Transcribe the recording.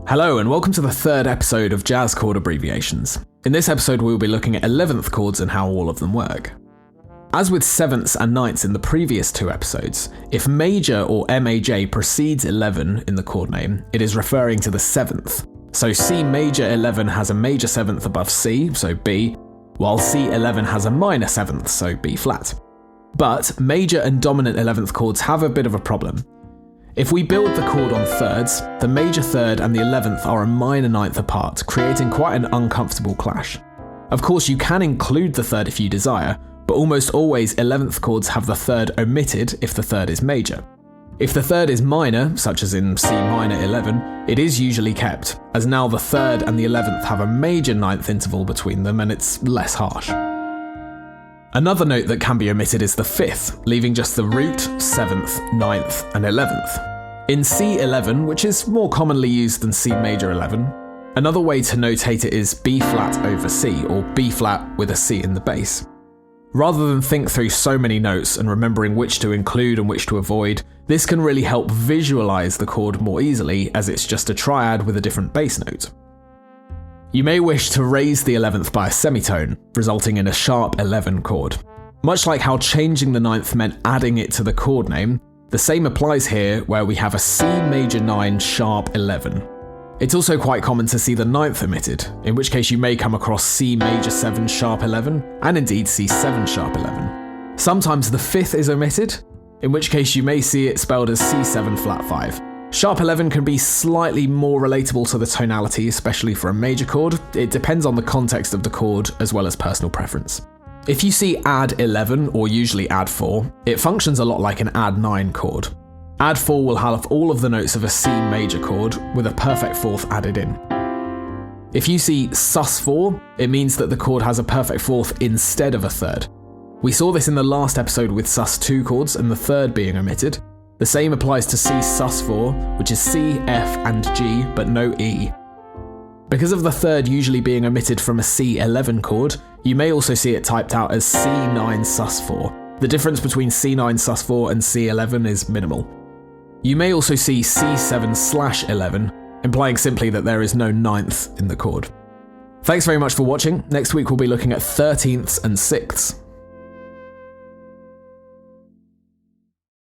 Hello and welcome to the third episode of Jazz Chord Abbreviations. In this episode we will be looking at 11th chords and how all of them work. As with 7ths and 9ths in the previous two episodes, if major or MAJ precedes 11 in the chord name, it is referring to the 7th. So C major 11 has a major 7th above C, so B, while C11 has a minor 7th, so B flat. But major and dominant 11th chords have a bit of a problem. If we build the chord on thirds, the major third and the 11th are a minor 9th apart, creating quite an uncomfortable clash. Of course, you can include the third if you desire, but almost always 11th chords have the third omitted if the third is major. If the third is minor, such as in C minor 11, it is usually kept, as now the third and the 11th have a major 9th interval between them and it's less harsh. Another note that can be omitted is the 5th, leaving just the root, 7th, 9th, and 11th. In C11, which is more commonly used than C major 11, another way to notate it is B flat over C, or B flat with a C in the bass. Rather than think through so many notes and remembering which to include and which to avoid, this can really help visualize the chord more easily, as it's just a triad with a different bass note. You may wish to raise the 11th by a semitone, resulting in a sharp 11 chord. Much like how changing the 9th meant adding it to the chord name, the same applies here where we have a C major 9 sharp 11. It's also quite common to see the 9th omitted, in which case you may come across C major 7 sharp 11, and indeed C7 sharp 11. Sometimes the 5th is omitted, in which case you may see it spelled as C7 flat 5. Sharp 11 can be slightly more relatable to the tonality, especially for a major chord. It depends on the context of the chord as well as personal preference. If you see add 11, or usually add 4, it functions a lot like an add 9 chord. Add 4 will have all of the notes of a C major chord, with a perfect 4th added in. If you see sus 4, it means that the chord has a perfect 4th instead of a third. We saw this in the last episode with sus 2 chords and the third being omitted. The same applies to C sus 4, which is C, F, and G, but no E. Because of the third usually being omitted from a C11 chord, you may also see it typed out as C9 sus 4. The difference between C9 sus 4 and C11 is minimal. You may also see C7/11, implying simply that there is no 9th in the chord. Thanks very much for watching. Next week we'll be looking at 13ths and 6ths.